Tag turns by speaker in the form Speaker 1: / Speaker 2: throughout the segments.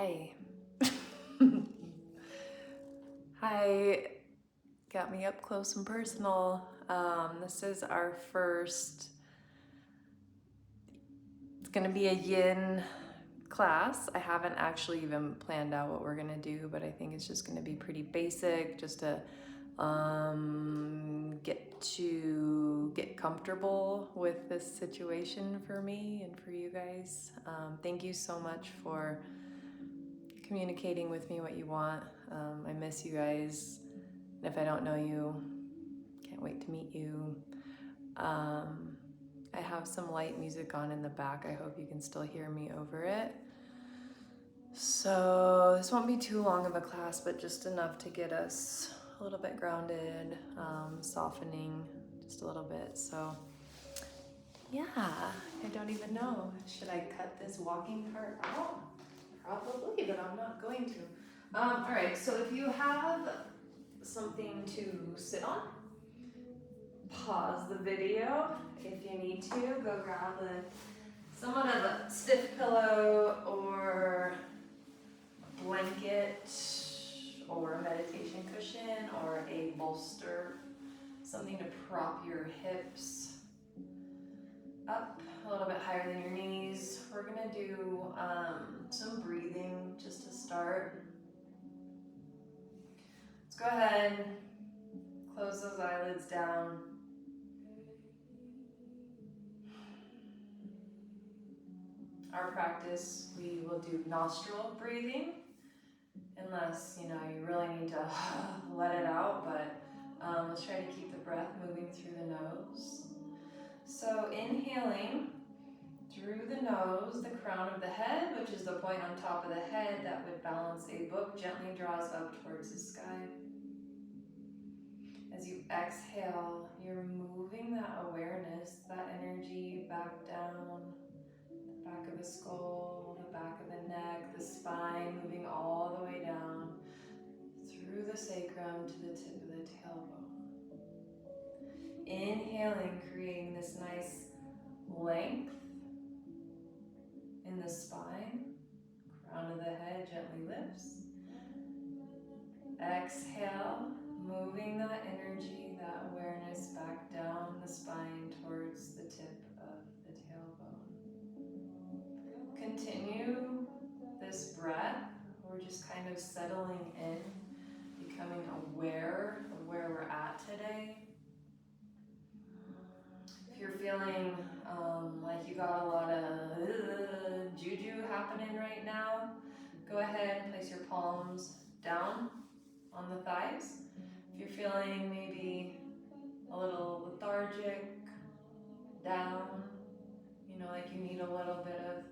Speaker 1: Hi. Hi. Got me up close and personal. This is our first, it's going to be a yin class. I haven't actually even planned out what we're going to do, but I think it's just going to be pretty basic, just to get comfortable with this situation for me and for you guys. Thank you so much for communicating with me what you want. I miss you guys. And if I don't know you, can't wait to meet you. I have some light music on in the back. I hope you can still hear me over it. So this won't be too long of a class, but just enough to get us a little bit grounded, softening just a little bit. So yeah, I don't even know. Should I cut this walking part out? Probably, but I'm not going to. All right, so if you have something to sit on, pause the video. If you need to, go grab somewhat of a stiff pillow or a blanket or a meditation cushion or a bolster, something to prop your hips up a little bit higher than your knees. We're gonna do some breathing just to start. Let's go ahead, close those eyelids down. Our practice, we will do nostril breathing, unless you really need to let it out, but let's try to keep the breath moving through the nose. So inhaling through the nose, the crown of the head, which is the point on top of the head that would balance a book, gently draws up towards the sky. As you exhale, you're moving that awareness, that energy back down, the back of the skull, the back of the neck, the spine, moving all the way down through the sacrum to the tip of the tailbone. Inhaling, creating this nice length in the spine. Crown of the head gently lifts. Exhale, moving that energy, that awareness back down the spine towards the tip of the tailbone. Continue this breath. We're just kind of settling in, becoming aware of where we're at today. If you're feeling like you got a lot of juju happening right now, go ahead and place your palms down on the thighs. If you're feeling maybe a little lethargic, down, like you need a little bit of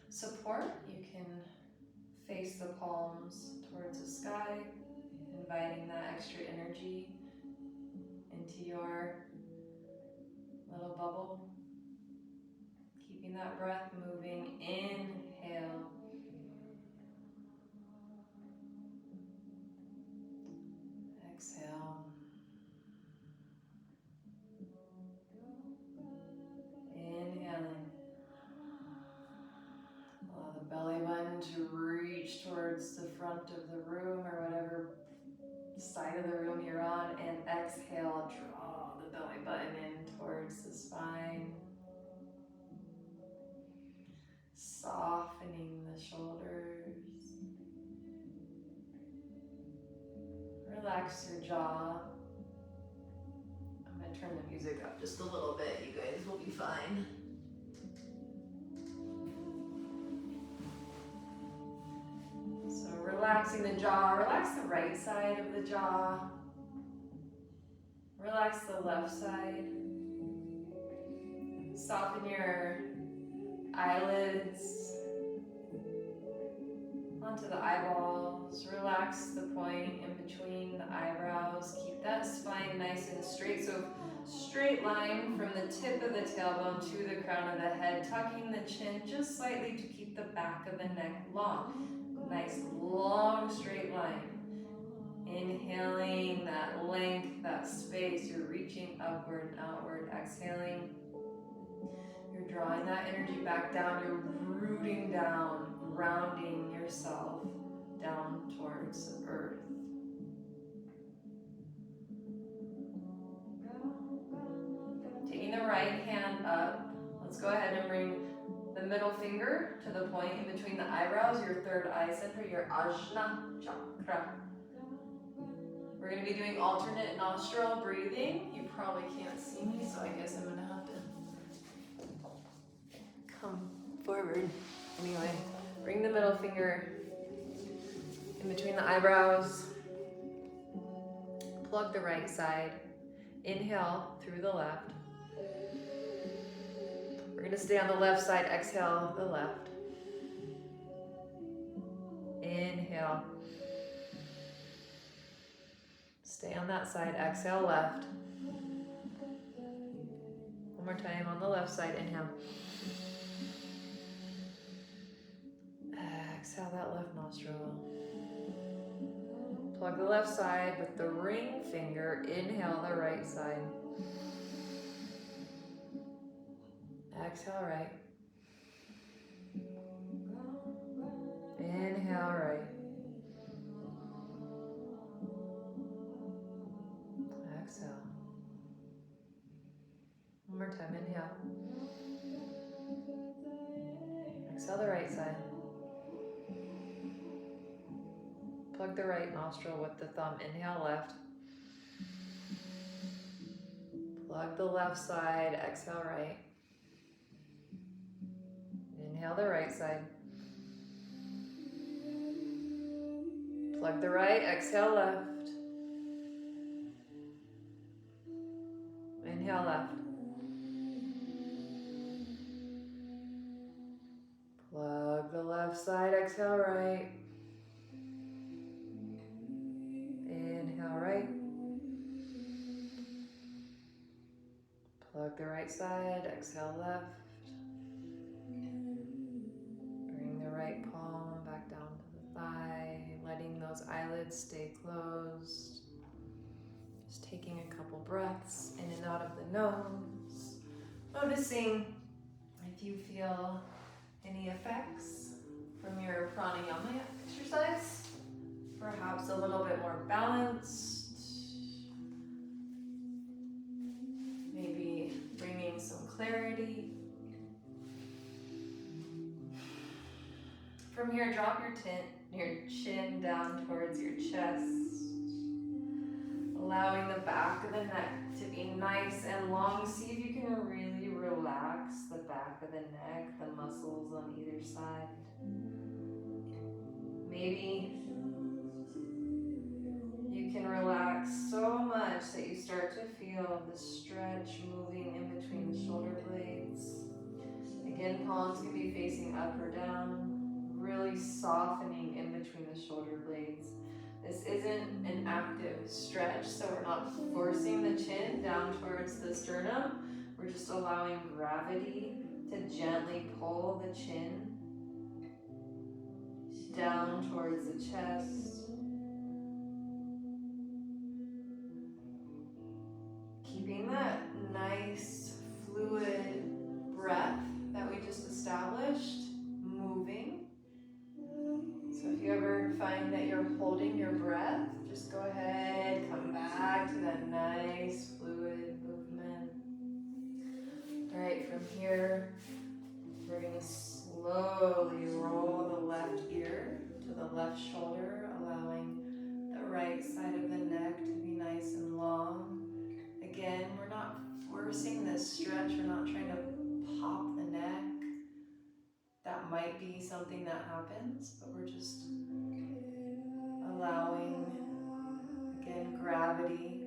Speaker 1: support, you can face the palms towards the sky, inviting that extra energy into your little bubble. Keeping that breath moving. Inhale. Exhale. Inhaling. Allow the belly button to reach towards the front of the room or whatever side of the room you're on, and exhale, draw the belly button in towards the spine. Softening the shoulders. Relax your jaw. I'm going to turn the music up just a little bit. You guys will be fine. So relaxing the jaw. Relax the right side of the jaw. Relax the left side. Soften your eyelids onto the eyeballs. Relax the point in between the eyebrows. Keep that spine nice and straight. So straight line from the tip of the tailbone to the crown of the head, tucking the chin just slightly to keep the back of the neck long. Nice long straight line. Inhaling that length, that space. You're reaching upward and outward. Exhaling. You're drawing that energy back down. You're rooting down. grounding yourself down towards earth. Taking the right hand up, let's go ahead and bring the middle finger to the point in between the eyebrows, your third eye center, your ajna chakra. We're going to be doing alternate nostril breathing. You probably can't see me, so I guess I'm going to have to come forward. Anyway, bring the middle finger in between the eyebrows. Plug the right side. Inhale through the left. We're going to stay on the left side. Exhale the left. Inhale. Stay on that side. Exhale left. One more time on the left side. Inhale. Exhale that left nostril. Plug the left side with the ring finger. Inhale the right side. Exhale right. Inhale right. Exhale. One more time. Inhale. Exhale the right side. Plug the right nostril with the thumb. Inhale left. Plug the left side. Exhale right. Inhale the right side. Plug the right. Exhale left. Inhale left. Plug the left side. Exhale right. Inhale right. Plug the right side. Exhale left. Bring the right palm back down to the thigh, letting those eyelids stay closed. Just taking a couple breaths in and out of the nose. Noticing if you feel any effects from your pranayama exercise. Perhaps a little bit more balanced. Maybe bringing some clarity. From here, drop your chin down towards your chest. Allowing the back of the neck to be nice and long. See if you can really relax the back of the neck, the muscles on either side. Maybe you can relax so much that you start to feel the stretch moving in between the shoulder blades. Again, palms can be facing up or down, really softening in between the shoulder blades. This isn't an active stretch, so we're not forcing the chin down towards the sternum. We're just allowing gravity to gently pull the chin down towards the chest. Keeping that nice fluid breath that we just established moving. So if you ever find that you're holding your breath, just go ahead, come back to that nice fluid movement. All right, from here, we're going to slowly roll the left ear to the left shoulder, allowing the right side of the neck to be nice and long. Again, we're not forcing this stretch. We're not trying to pop the neck. That might be something that happens, but we're just allowing, again, gravity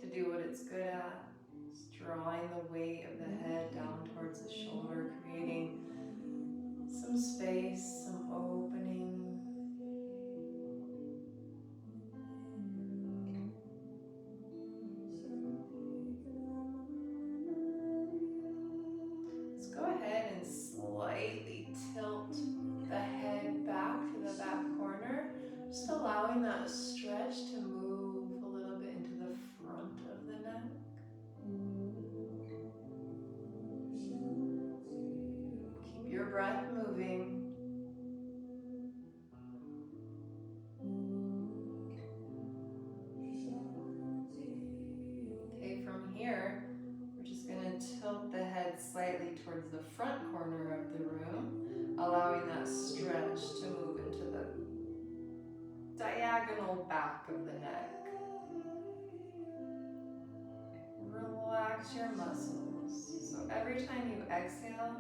Speaker 1: to do what it's good at. Just drawing the weight of the head down towards the shoulder, creating some space, some opening. Let's go ahead and slightly tilt the head back to the back corner, just allowing that stretch to move a little bit into the front of the neck. Keep your breath moving. corner of the room, allowing that stretch to move into the diagonal back of the neck. Relax your muscles. So every time you exhale,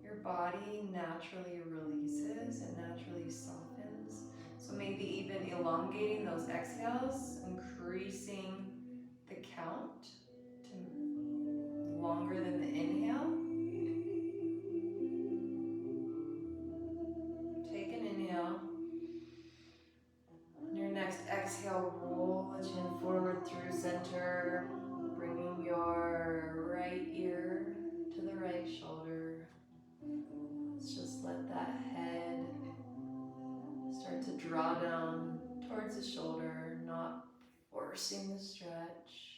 Speaker 1: your body naturally releases and naturally softens. So maybe even elongating those exhales, increasing the count to longer than the inhale. Take an inhale. On your next exhale, roll the chin forward through center, bringing your right ear to the right shoulder. Let's just let that head start to draw down towards the shoulder, not forcing the stretch.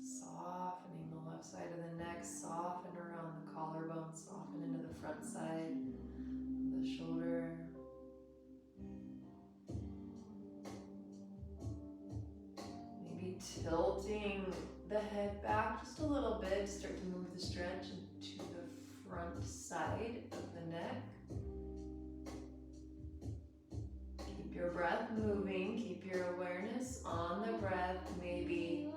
Speaker 1: Softening the left side of the neck, soften around the collarbone, soften into the front side of the shoulder. Maybe tilting the head back just a little bit, start to move the stretch into the front side of the neck. Keep your breath moving, keep your awareness on the breath, maybe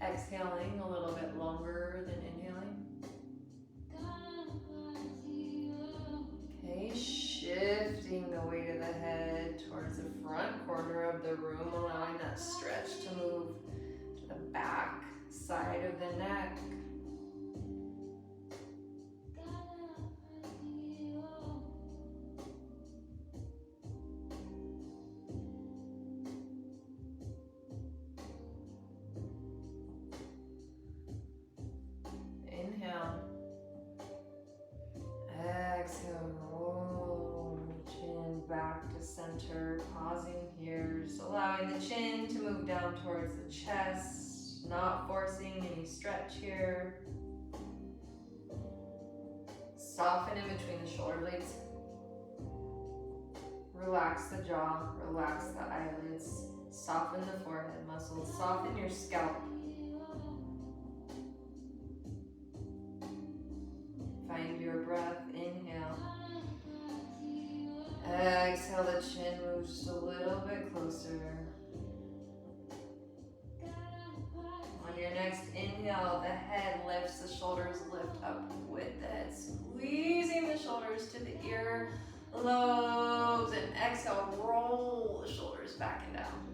Speaker 1: exhaling a little bit longer than inhaling. Okay, shifting the weight of the head towards the front corner of the room, allowing that stretch to move to the back side of the neck. Inhale. Exhale, roll the chin back to center, pausing here, just allowing the chin to move down towards the chest, not forcing any stretch here. Soften in between the shoulder blades. Relax the jaw, relax the eyelids, soften the forehead muscles, soften your scalp. Find your breath, inhale. Exhale, the chin moves just a little bit closer. On your next inhale, the head lifts, the shoulders lift up with the head, squeezing the shoulders to the ear lobes, and exhale, roll the shoulders back and down.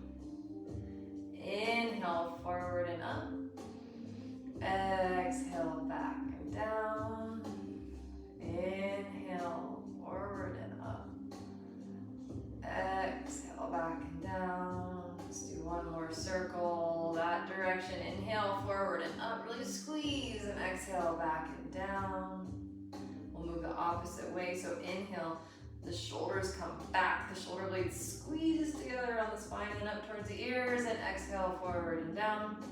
Speaker 1: Inhale, forward and up. Exhale, back and down. Inhale, forward and up. Exhale, back and down. Let's do one more circle that direction. Inhale, forward and up. Really squeeze, and exhale, back and down. We'll move the opposite way. So inhale, the shoulders come back. The shoulder blades squeeze together on the spine and up towards the ears. And exhale, forward and down.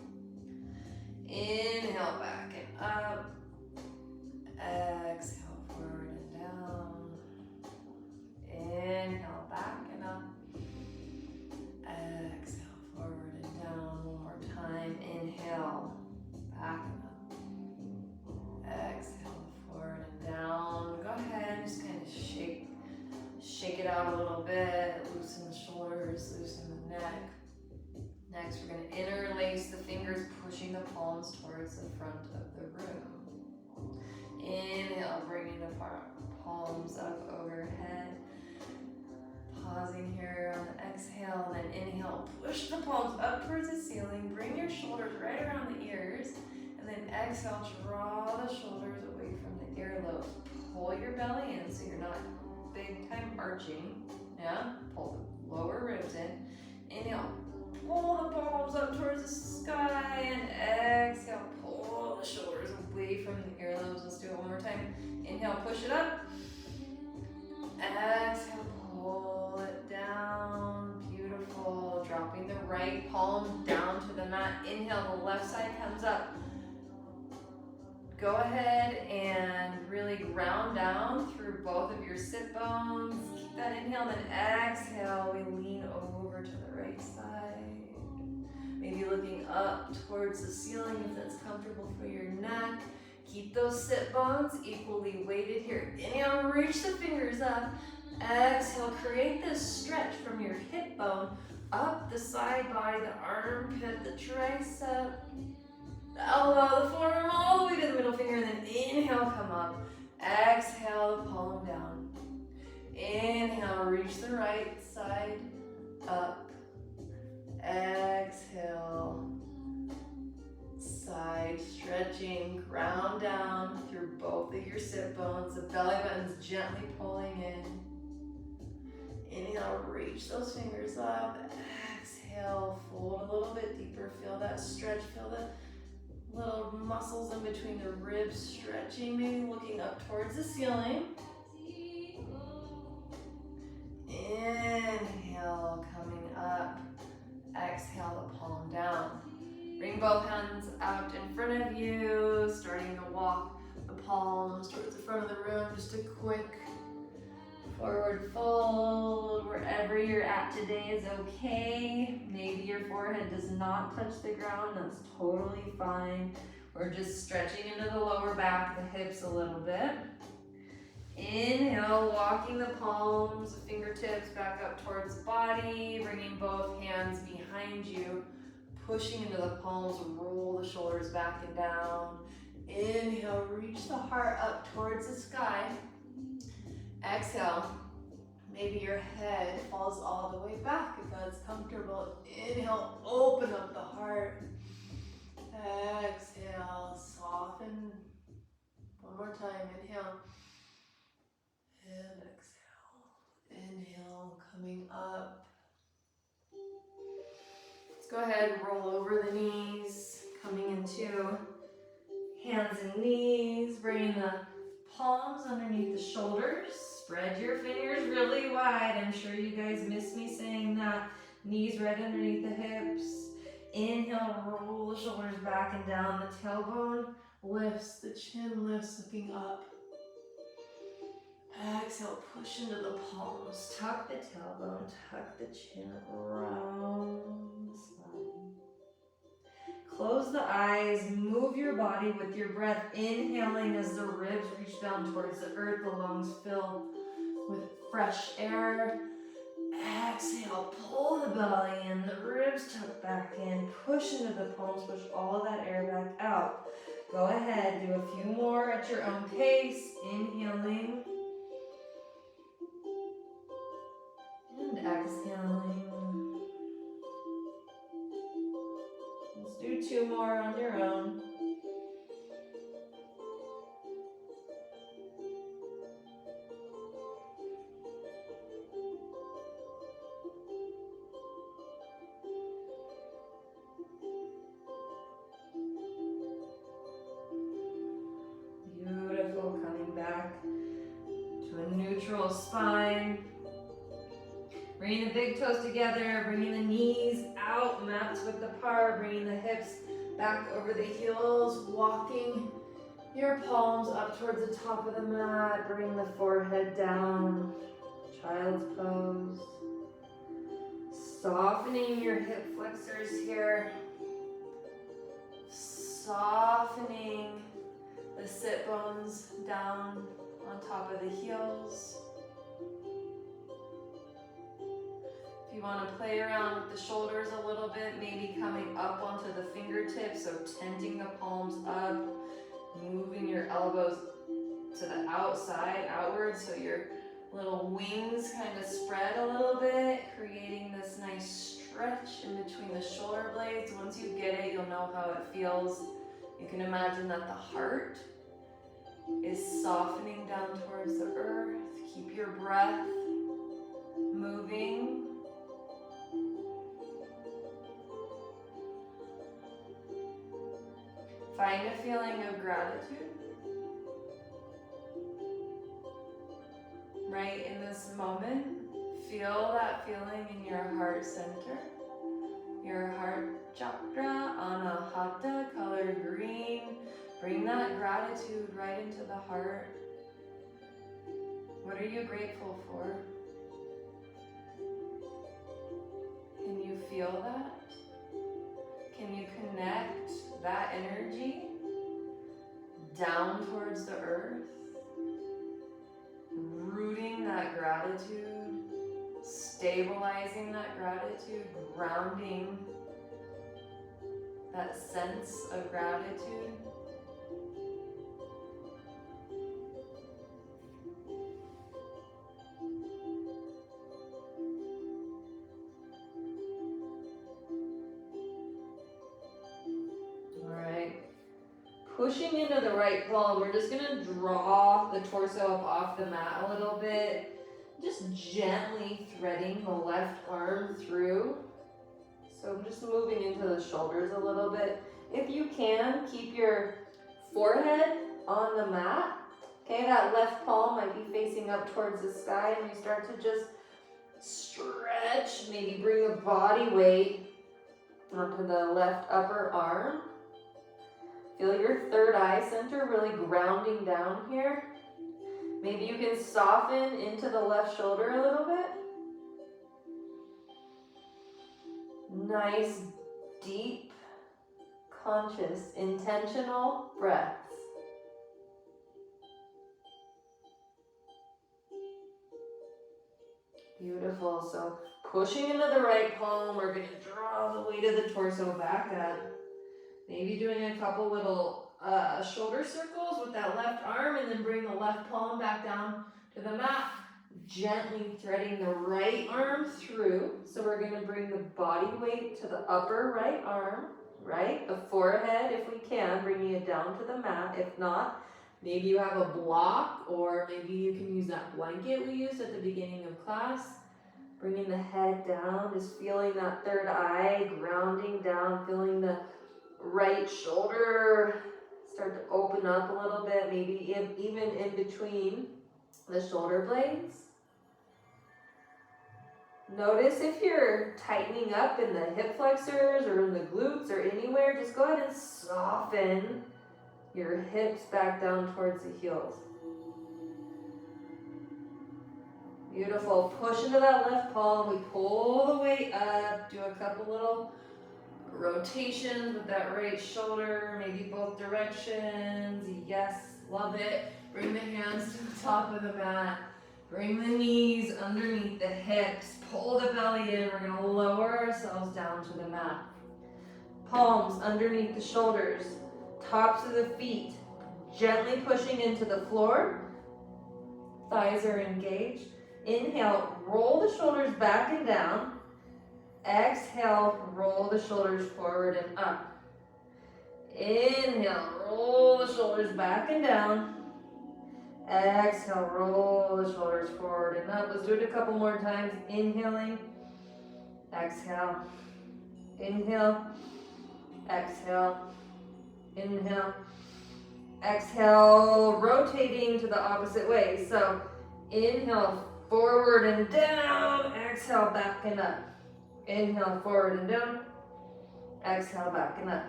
Speaker 1: Inhale, back and up. Exhale, forward and down. Inhale, back and up. Exhale, forward and down. One more time. Inhale, back and up. Exhale, forward and down. Go ahead and just kind of shake it out a little bit. Loosen the shoulders, loosen the neck. Next, we're going to interlace the fingers, pushing the palms towards the front of the room. Inhale, bringing the palms up overhead. Pausing here on the exhale, and then inhale, push the palms up towards the ceiling. Bring your shoulders right around the ears, and then exhale, draw the shoulders away from the earlobes. Pull your belly in so you're not big time arching. Yeah, pull the lower ribs in. Inhale. Pull the palms up towards the sky, and exhale, pull the shoulders away from the earlobes. Let's do it one more time. Inhale, push it up. Exhale, pull it down. Beautiful. Dropping the right palm down to the mat. Inhale, the left side comes up. Go ahead and really ground down through both of your sit bones. Keep that inhale, then exhale. We lean over to the right side. looking up towards the ceiling if that's comfortable for your neck. Keep those sit bones equally weighted here. Inhale, reach the fingers up. Exhale, create this stretch from your hip bone up the side body, the armpit, the tricep, the elbow, the forearm, all the way to the middle finger, and then inhale, come up. Exhale, the palm down. Inhale, reach the right side up. Exhale, side stretching, ground down through both of your sit bones. The belly button's gently pulling in. Inhale, reach those fingers up. Exhale, fold a little bit deeper. Feel that stretch. Feel the little muscles in between the ribs stretching, maybe looking up towards the ceiling. Inhale, coming up. Exhale, the palm down. Bring both hands out in front of you, starting to walk the palms towards the front of the room. Just a quick forward fold. Wherever you're at today is okay. Maybe your forehead does not touch the ground. That's totally fine. We're just stretching into the lower back, the hips a little bit. Inhale, walking the palms, the fingertips back up towards the body, bringing both hands behind you, pushing into the palms, roll the shoulders back and down. Inhale, reach the heart up towards the sky. Exhale, maybe your head falls all the way back if that's comfortable. Inhale, open up the heart. Exhale, soften. One more time, inhale. And exhale. Inhale, coming up. Let's go ahead and roll over the knees, coming into hands and knees, bringing the palms underneath the shoulders. Spread your fingers really wide. I'm sure you guys miss me saying that. Knees right underneath the hips. Inhale, roll the shoulders back and down. The tailbone lifts, the chin lifts, looking up. Exhale, push into the palms. Tuck the tailbone, tuck the chin, round the spine. Close the eyes, move your body with your breath, inhaling as the ribs reach down towards the earth, the lungs fill with fresh air. Exhale, pull the belly in, the ribs tuck back in, push into the palms, push all of that air back out. Go ahead, do a few more at your own pace, inhaling and exhaling. Let's do 2 more on your own. Beautiful, coming back to a neutral spine. Bringing the big toes together, bringing the knees out, mats width apart, bringing the hips back over the heels, walking your palms up towards the top of the mat, bring the forehead down, child's pose. Softening your hip flexors here, softening the sit bones down on top of the heels. If you want to play around with the shoulders a little bit, maybe coming up onto the fingertips, so tenting the palms up, moving your elbows to the outside, outward, so your little wings kind of spread a little bit, creating this nice stretch in between the shoulder blades. Once you get it, you'll know how it feels. You can imagine that the heart is softening down towards the earth. Keep your breath moving. Find a feeling of gratitude right in this moment. Feel that feeling in your heart center, your heart chakra, anahata, color green. Bring that gratitude right into the heart. What are you grateful for? Can you feel that? Can that energy down towards the earth, rooting that gratitude, stabilizing that gratitude, grounding that sense of gratitude. Pushing into the right palm, we're just gonna draw the torso up off the mat a little bit. Just gently threading the left arm through. So I'm just moving into the shoulders a little bit. If you can, keep your forehead on the mat. Okay, that left palm might be facing up towards the sky, and you start to just stretch, maybe bring the body weight onto the left upper arm. Feel your third eye center really grounding down here. Maybe you can soften into the left shoulder a little bit. Nice, deep, conscious, intentional breaths. Beautiful. So pushing into the right palm, we're going to draw the weight of the torso back up. Maybe doing a couple little shoulder circles with that left arm, and then bring the left palm back down to the mat. Gently threading the right arm through. So we're going to bring the body weight to the upper right arm, right? The forehead, if we can, bringing it down to the mat. If not, maybe you have a block, or maybe you can use that blanket we used at the beginning of class. Bringing the head down, just feeling that third eye, grounding down, feeling the right shoulder start to open up a little bit, maybe even in between the shoulder blades. Notice if you're tightening up in the hip flexors or in the glutes or anywhere, just go ahead and soften your hips back down towards the heels. Beautiful. Push into that left palm. We pull the weight up. Do a couple little rotations with that right shoulder, maybe both directions. Yes, love it. Bring the hands to the top of the mat. Bring the knees underneath the hips. Pull the belly in. We're going to lower ourselves down to the mat. Palms underneath the shoulders. Tops of the feet. Gently pushing into the floor. Thighs are engaged. Inhale, roll the shoulders back and down. Exhale, roll the shoulders forward and up. Inhale, roll the shoulders back and down. Exhale, roll the shoulders forward and up. Let's do it a couple more times. Inhaling, exhale, inhale, exhale, inhale, exhale, rotating to the opposite way. So inhale, forward and down, exhale, back and up. Inhale, forward and down, exhale, back and up.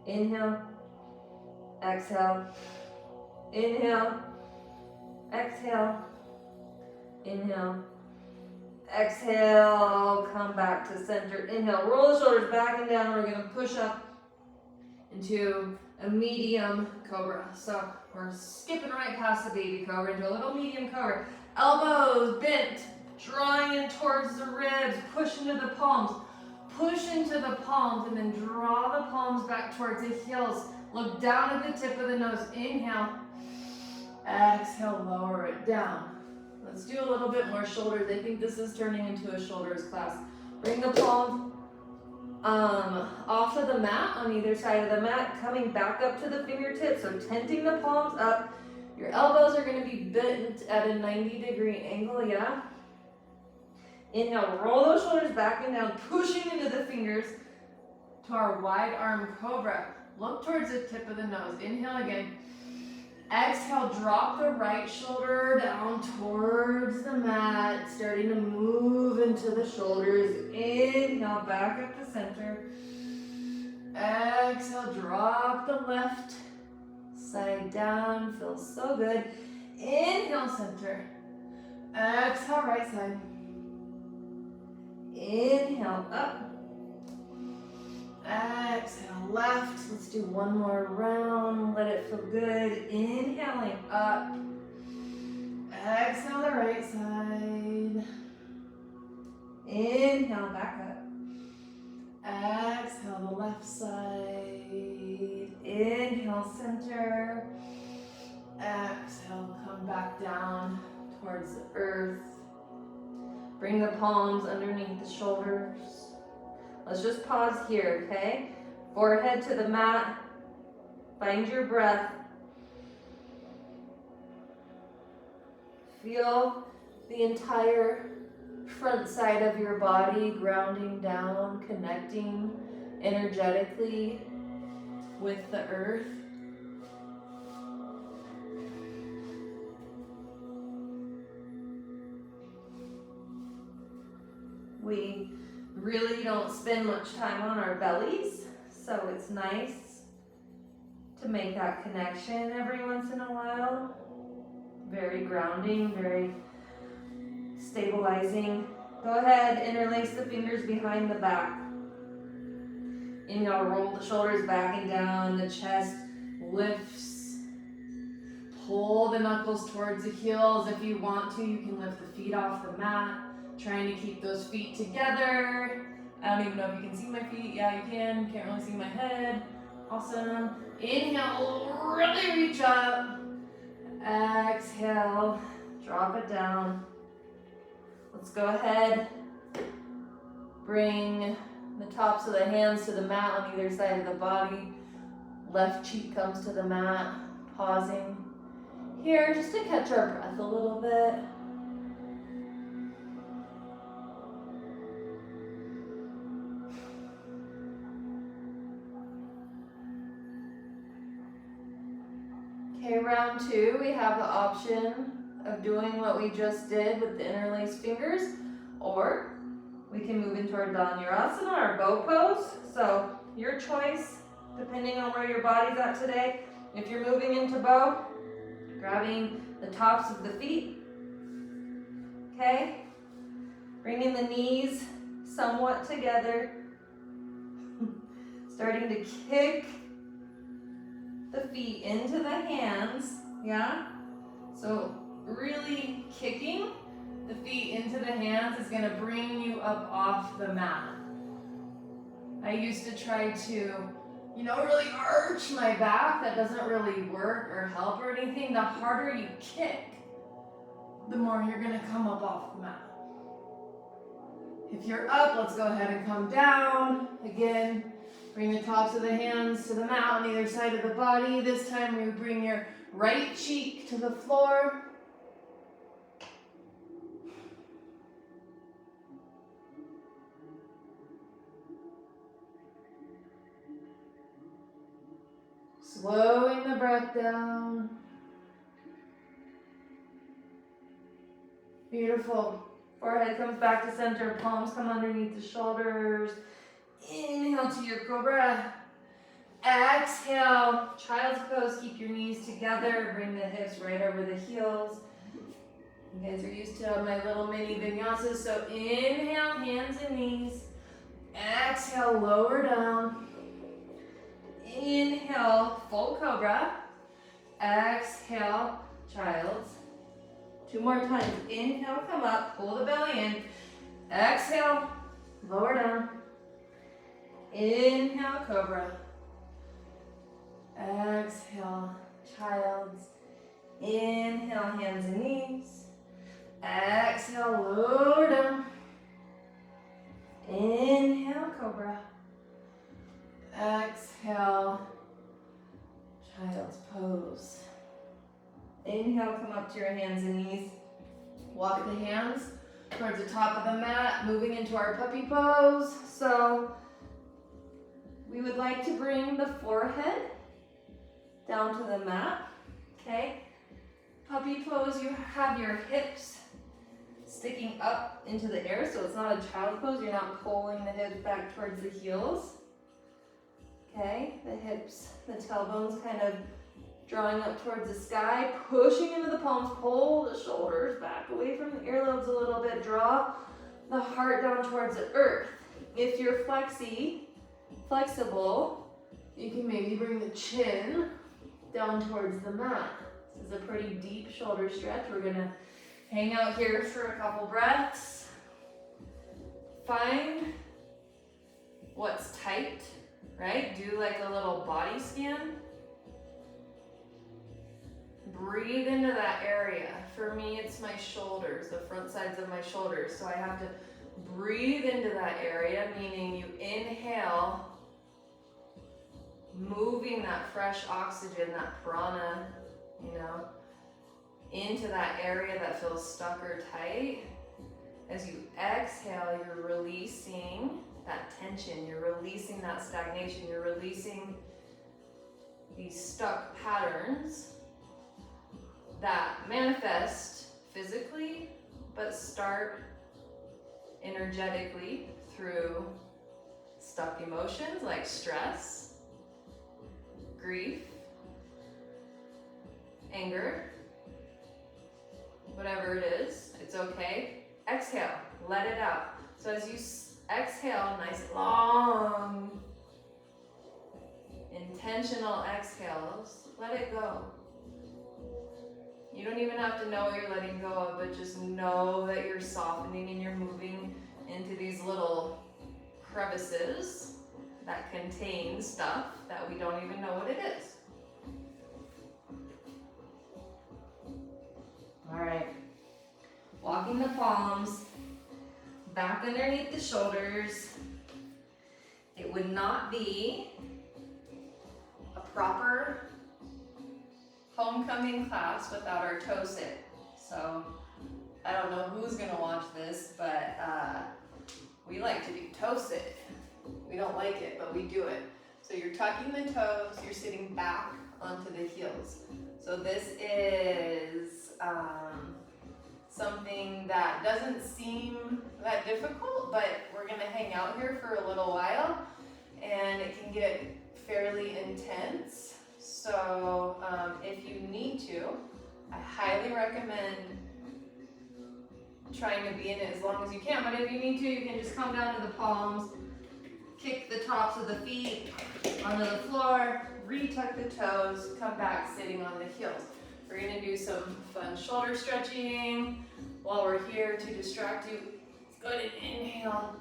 Speaker 1: Inhale, exhale, inhale, exhale, inhale, exhale, come back to center. Inhale, roll the shoulders back and down. We're going to push up into a medium cobra. So we're skipping right past the baby cobra into a little medium cobra. Elbows bent, drawing in towards the ribs, push into the palms. Push into the palms and then draw the palms back towards the heels. Look down at the tip of the nose. Inhale. Exhale, lower it down. Let's do a little bit more shoulders. I think this is turning into a shoulders class. Bring the palms off of the mat on either side of the mat, coming back up to the fingertips. So tenting the palms up. Your elbows are going to be bent at a 90-degree angle, yeah? Inhale, roll those shoulders back and down, pushing into the fingers to our wide arm cobra. Look towards the tip of the nose. Inhale again. Exhale, drop the right shoulder down towards the mat, starting to move into the shoulders. Inhale, back up to center. Exhale, drop the left side down. Feels so good. Inhale, center. Exhale, right side. Inhale, up. Exhale, left. Let's do one more round. Let it feel good. Inhaling up. Exhale the right side. Inhale back up. Exhale the left side. Inhale center. Exhale, come back down towards the earth. Bring the palms underneath the shoulders. Let's just pause here, okay? Forehead to the mat. Find your breath. Feel the entire front side of your body grounding down, connecting energetically with the earth. We really don't spend much time on our bellies, so it's nice to make that connection every once in a while. Very grounding, very stabilizing. Go ahead, interlace the fingers behind the back. Inhale, roll the shoulders back and down, the chest lifts. Pull the knuckles towards the heels. If you want to, you can lift the feet off the mat. Trying to keep those feet together. I don't even know if you can see my feet. Yeah, you can. Can't really see my head. Awesome. Inhale, really reach up. Exhale, drop it down. Let's go ahead. Bring the tops of the hands to the mat on either side of the body. Left cheek comes to the mat. Pausing here just to catch our breath a little bit. Okay, round two, we have the option of doing what we just did with the interlaced fingers, or we can move into our asana, our bow pose. So your choice, depending on where your body's at today. If you're moving into bow, grabbing the tops of the feet, okay? Bringing the knees somewhat together, starting to kick the feet into the hands, yeah? So really kicking the feet into the hands is gonna bring you up off the mat. I used to try to, really arch my back. That doesn't really work or help or anything. The harder you kick, the more you're gonna come up off the mat. If you're up, let's go ahead and come down. Again, bring the tops of the hands to the mat on either side of the body. This time you bring your right cheek to the floor. Slowing the breath down. Beautiful. Forehead comes back to center, palms come underneath the shoulders. Inhale to your cobra. Exhale, child's pose. Keep your knees together. Bring the hips right over the heels. You guys are used to my little mini vinyasas. So inhale, hands and knees. Exhale, lower down. Inhale, full cobra. Exhale, child's. Two more times. Inhale, come up, pull the belly in. Exhale, lower down. Inhale, cobra. Exhale, child's. Inhale, hands and knees. Exhale, lower down. Inhale, cobra. Exhale, child's pose. Inhale, come up to your hands and knees. Walk the hands towards the top of the mat, moving into our puppy pose. So we would like to bring the forehead down to the mat, okay? Puppy pose, you have your hips sticking up into the air, so it's not a child pose. You're not pulling the hips back towards the heels, okay? The hips, the tailbones kind of drawing up towards the sky, pushing into the palms, pull the shoulders back away from the earlobes a little bit, draw the heart down towards the earth. If you're flexible, You can maybe bring the chin down towards the mat. This is a pretty deep shoulder stretch. We're gonna hang out here for a couple breaths. Find what's tight, right? Do like a little body scan. Breathe into that area. For me, it's my shoulders, the front sides of my shoulders. So I have to breathe into that area, meaning you inhale, moving that fresh oxygen, that prana, you know, into that area that feels stuck or tight. As you exhale, you're releasing that tension, you're releasing that stagnation, you're releasing these stuck patterns that manifest physically, but start energetically through stuck emotions like stress, grief, anger, whatever it is, it's okay. Exhale, let it out. So as you exhale, nice long, intentional exhales, let it go. You don't even have to know what you're letting go of, but just know that you're softening and you're moving into these little crevices that contain stuff that we don't even know what it is. All right. Walking the palms back underneath the shoulders. It would not be a proper homecoming class without our toe sit. So I don't know who's gonna watch this, but we like to do toe sit. We don't like it, but we do it. So you're tucking the toes, you're sitting back onto the heels. So this is something that doesn't seem that difficult, but we're gonna hang out here for a little while and it can get fairly intense. So if you need to, I highly recommend trying to be in it as long as you can, but if you need to, you can just come down to the palms, kick the tops of the feet onto the floor, retuck the toes, come back sitting on the heels. We're gonna do some fun shoulder stretching while we're here to distract you. Let's go ahead and inhale,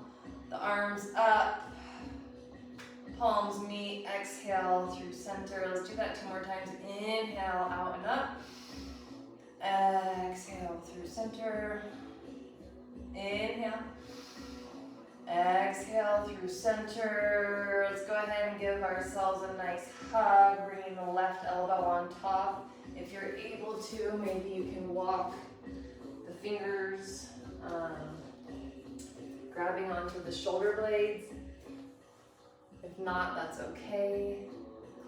Speaker 1: the arms up, palms meet, exhale through center. Let's do that 2 more times. Inhale, out and up. Exhale through center. Inhale. Exhale through center. Let's go ahead and give ourselves a nice hug, bringing the left elbow on top. If you're able to, maybe you can walk the fingers, grabbing onto the shoulder blades. If not, that's okay.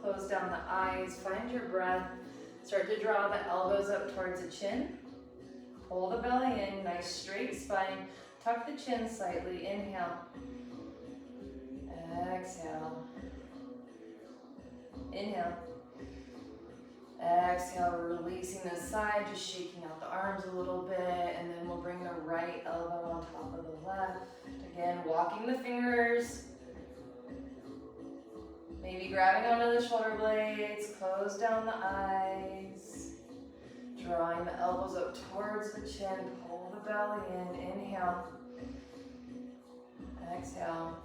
Speaker 1: Close down the eyes, find your breath. Start to draw the elbows up towards the chin. Pull the belly in, nice straight spine. Tuck the chin slightly, inhale. Exhale. Inhale. Exhale, releasing the side, just shaking out the arms a little bit, and then we'll bring the right elbow on top of the left. Again, walking the fingers. Maybe grabbing onto the shoulder blades, close down the eyes. Drawing the elbows up towards the chin, pull the belly in, inhale. Exhale.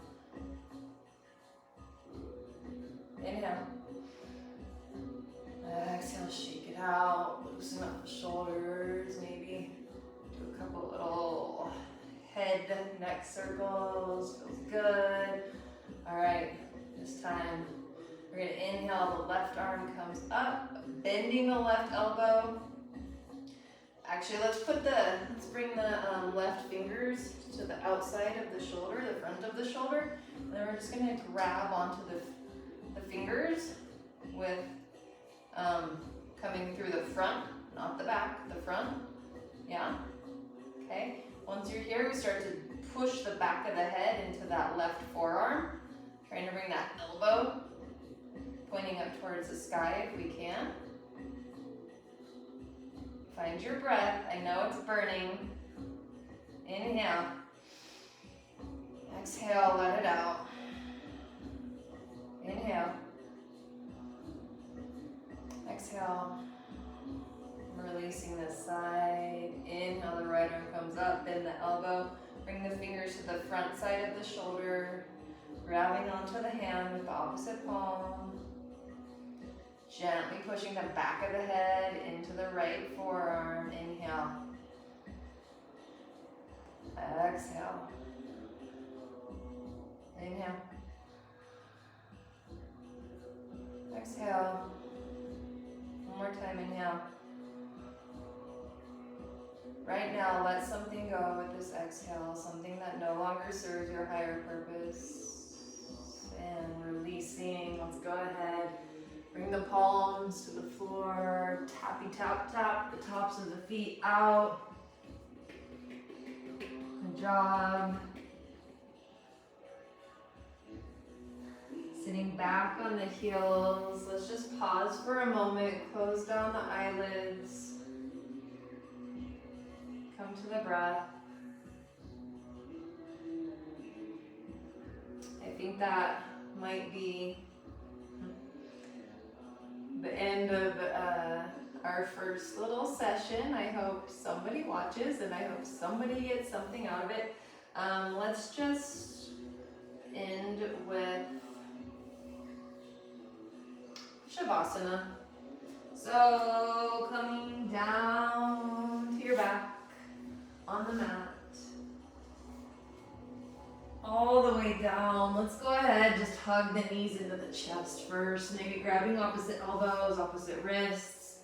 Speaker 1: Inhale. Exhale, shake it out, loosen up the shoulders, maybe do a couple little head, neck circles, feels good. All right, this time we're gonna inhale, the left arm comes up, bending the left elbow. Actually, let's bring the left fingers to the outside of the shoulder, the front of the shoulder, and then we're just gonna grab onto the fingers with coming through the front, not the back, the front, yeah, okay. Once you're here, we start to push the back of the head into that left forearm, trying to bring that elbow pointing up towards the sky if we can. Find your breath, I know it's burning. Inhale, exhale, let it out. Inhale. exhale. Releasing this side. Inhale, the right arm comes up, bend the elbow. Bring the fingers to the front side of the shoulder. Grabbing onto the hand with the opposite palm. Gently pushing the back of the head into the right forearm. Inhale. Exhale. Inhale. Exhale. One more time, inhale. Right now, let something go with this exhale, something that no longer serves your higher purpose. And releasing, let's go ahead. Bring the palms to the floor, tappy tap tap, the tops of the feet out. Good job. Sitting back on the heels. Let's just pause for a moment, close down the eyelids. Come to the breath. I think that might be the end of our first little session. I hope somebody watches and I hope somebody gets something out of it. Let's just end with Shavasana. So coming down to your back on the mat. All the way down. Let's go ahead, just hug the knees into the chest first. Maybe grabbing opposite elbows, opposite wrists.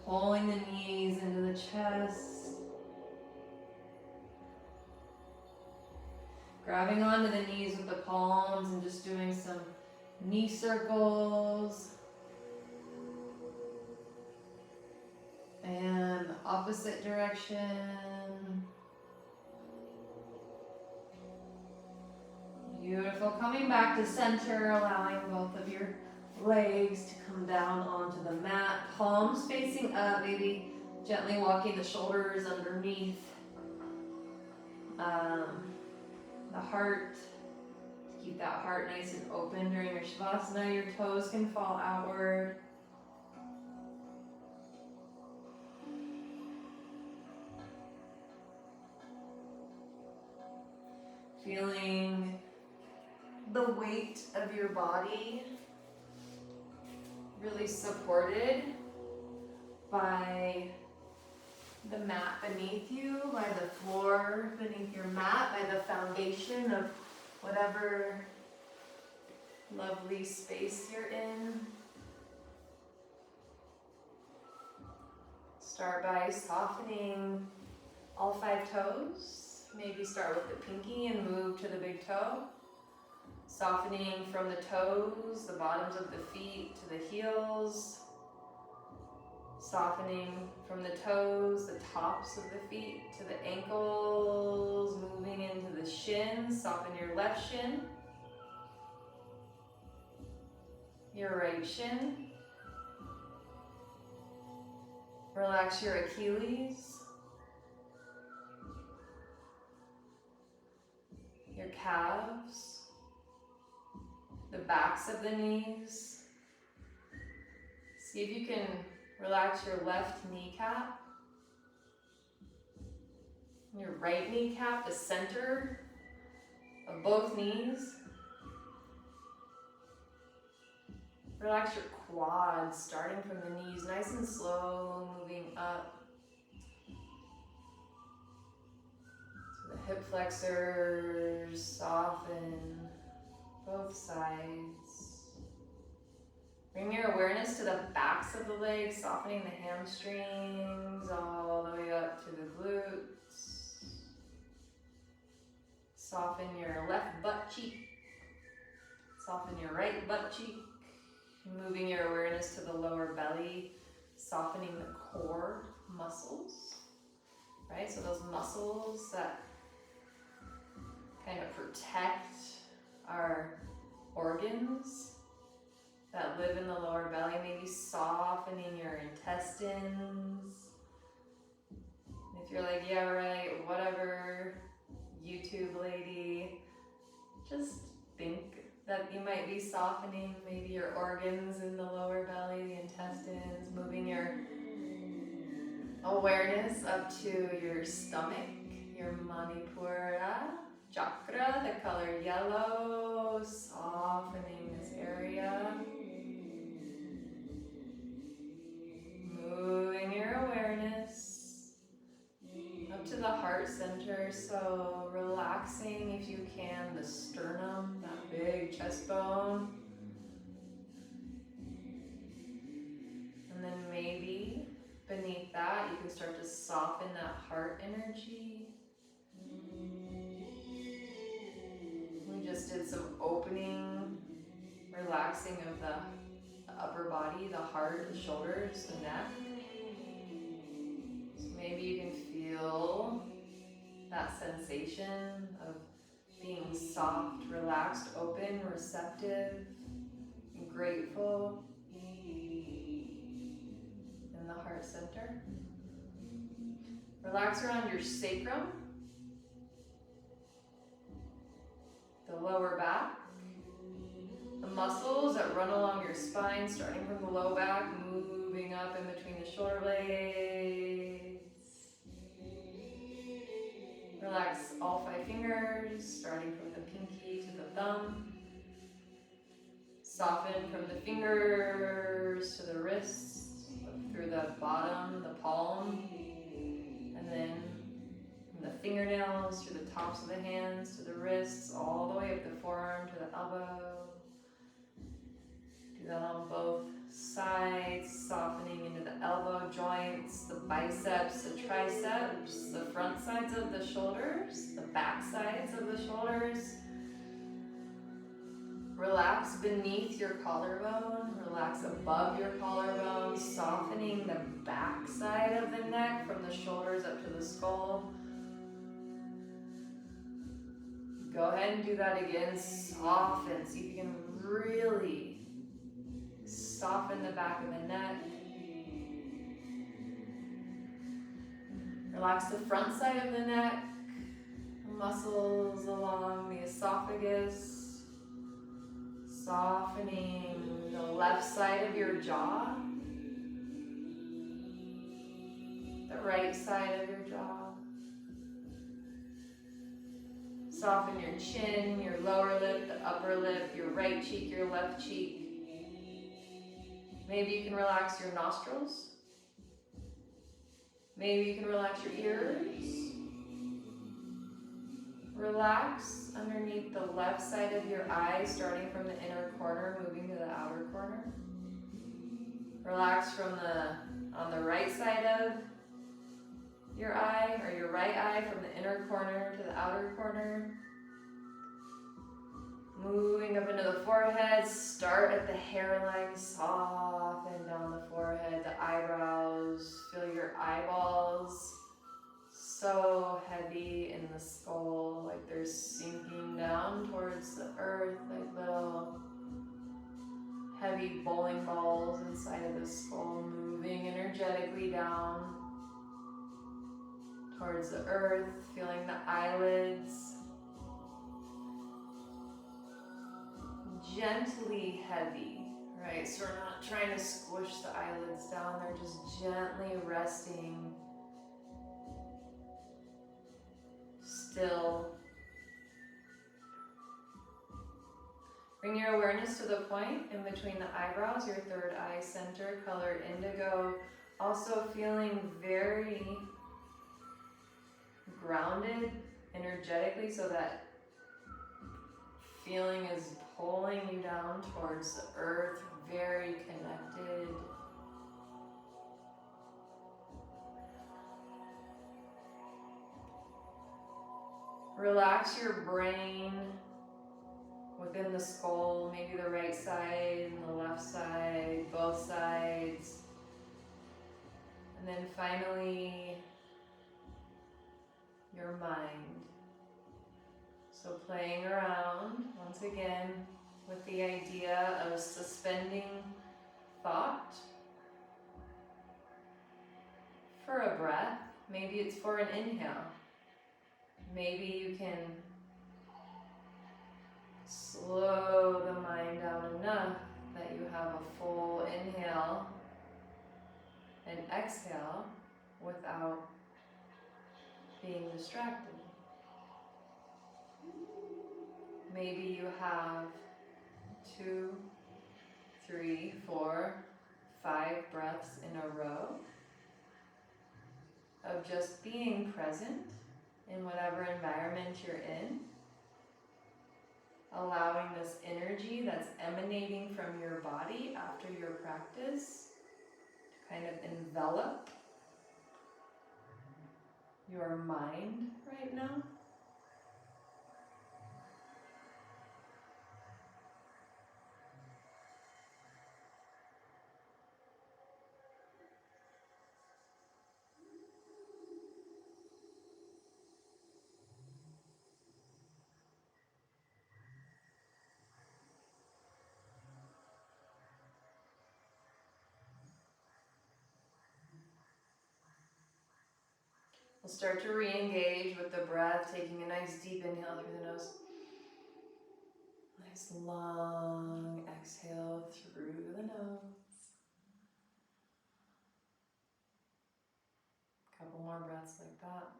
Speaker 1: Pulling the knees into the chest. Grabbing onto the knees with the palms and just doing some knee circles. And the opposite direction. Beautiful. Coming back to center, allowing both of your legs to come down onto the mat. Palms facing up, maybe gently walking the shoulders underneath the heart. Keep that heart nice and open during your Shavasana. Your toes can fall outward. Feeling the weight of your body really supported by the mat beneath you, by the floor beneath your mat, by the foundation of whatever lovely space you're in. Start by softening all 5 toes. Maybe start with the pinky and move to the big toe. Softening from the toes, the bottoms of the feet to the heels. Softening from the toes, the tops of the feet to the ankles, moving into the shins. Soften your left shin, your right shin. Relax your Achilles, your calves, the backs of the knees. See if you can relax your left kneecap, your right kneecap, the center of both knees. Relax your quads, starting from the knees, nice and slow, moving up to the hip flexors. Soften both sides. Bring your awareness to the backs of the legs, softening the hamstrings all the way up to the glutes. Soften your left butt cheek. Soften your right butt cheek. Moving your awareness to the lower belly, softening the core muscles, right? So those muscles that kind of protect our organs that live in the lower belly, maybe softening your intestines. If you're like, yeah, right, whatever, YouTube lady, just think that you might be softening, maybe your organs in the lower belly, the intestines, moving your awareness up to your stomach, your manipura chakra, the color yellow, softening this area. Moving your awareness up to the heart center, so relaxing if you can the sternum, that big chest bone. And then maybe beneath that you can start to soften that heart energy. We just did some opening, relaxing of the upper body, the heart, the shoulders, the neck. So maybe you can feel that sensation of being soft, relaxed, open, receptive, and grateful in the heart center. Relax around your sacrum, the lower back, the muscles that run along your spine, starting from the low back, moving up in between the shoulder blades. Relax all 5 fingers, starting from the pinky to the thumb. Soften from the fingers to the wrists, through the bottom, the palm, and then from the fingernails through the tops of the hands to the wrists, all the way up the forearm to the elbow. Do that on both sides, softening into the elbow joints, the biceps, the triceps, the front sides of the shoulders, the back sides of the shoulders. Relax beneath your collarbone, relax above your collarbone, softening the back side of the neck from the shoulders up to the skull. Go ahead and do that again. Soften. See if you can really soften the back of the neck. Relax the front side of the neck, muscles along the esophagus. Softening the left side of your jaw, the right side of your jaw. Soften your chin, your lower lip, the upper lip, your right cheek, your left cheek. Maybe you can relax your nostrils. Maybe you can relax your ears. Relax underneath the left side of your eye, starting from the inner corner, moving to the outer corner. Relax on the right side of your eye, or your right eye, from the inner corner to the outer corner. Moving up into the forehead, start at the hairline, soften down the forehead, the eyebrows, feel your eyeballs so heavy in the skull, like they're sinking down towards the earth, like little heavy bowling balls inside of the skull, moving energetically down towards the earth, feeling the eyelids gently heavy, right? So we're not trying to squish the eyelids down, they're just gently resting. Still. Bring your awareness to the point in between the eyebrows, your third eye center, color indigo. Also feeling very grounded energetically, so that feeling is pulling you down towards the earth, very connected. Relax your brain within the skull, maybe the right side and the left side, both sides. And then finally, your mind. So playing around, once again, with the idea of suspending thought for a breath. Maybe it's for an inhale. Maybe you can Slow the mind down enough that you have a full inhale and exhale without being distracted. Maybe you have 2, 3, 4, 5 breaths in a row of just being present in whatever environment you're in, allowing this energy that's emanating from your body after your practice to kind of envelop your mind right now. We'll start to re-engage with the breath, taking a nice deep inhale through the nose. Nice long exhale through the nose. Couple more breaths like that.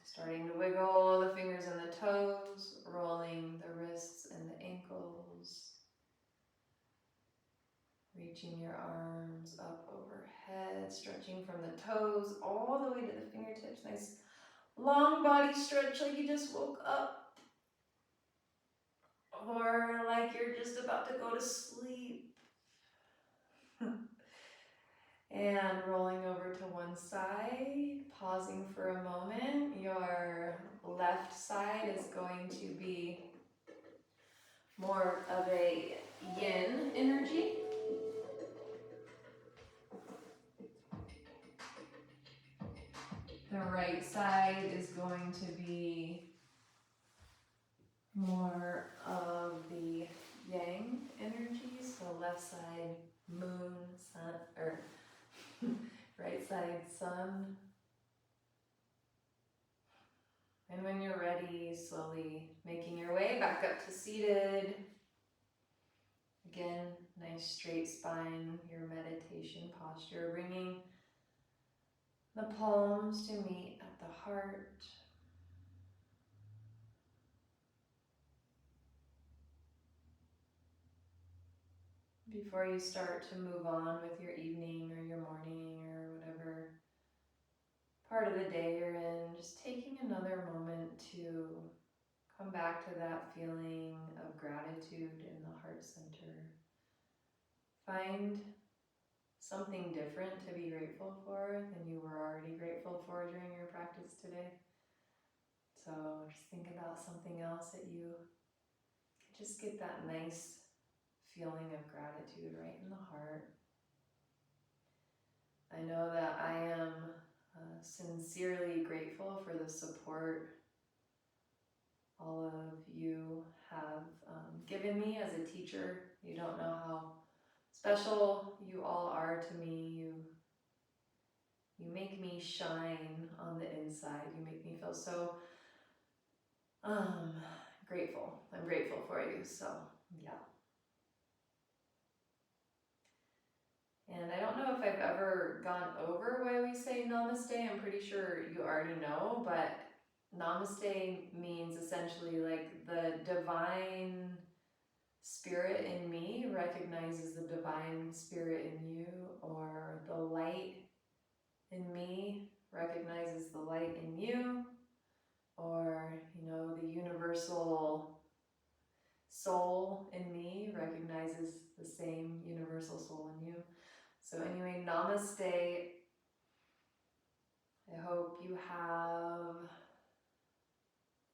Speaker 1: Starting to wiggle the fingers and the toes, rolling the wrists and the ankles. Reaching your arms up overhead, stretching from the toes all the way to the fingertips. Nice long body stretch like you just woke up. Or like you're just about to go to sleep. And rolling over to one side, pausing for a moment. Your left side is going to be more of a yin energy. The right side is going to be more of the yang energy. So left side, moon, sun, or right side, sun. And when you're ready, slowly making your way back up to seated. Again, nice straight spine, your meditation posture, bringing the palms to meet at the heart. Before you start to move on with your evening or your morning or whatever part of the day you're in, just taking another moment to come back to that feeling of gratitude in the heart center. Find something different to be grateful for than you were already grateful for during your practice today. So just think about something else that you can just get that nice feeling of gratitude right in the heart. I know that I am sincerely grateful for the support all of you have given me as a teacher. You don't know how special you all are to me. You make me shine on the inside. You make me feel so grateful. I'm grateful for you. So yeah. And I don't know if I've ever gone over why we say namaste. I'm pretty sure you already know, but namaste means essentially like the divine spirit in me recognizes the divine spirit in you, or the light in me recognizes the light in you, or, you know, the universal soul in me recognizes the same universal soul in you. So anyway, namaste. I hope you have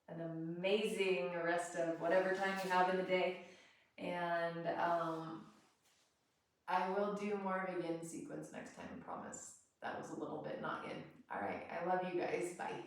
Speaker 1: an amazing rest of whatever time you have in the day. And I will do more of a yin sequence next time, I promise. That was a little bit not yin. All right, I love you guys. Bye.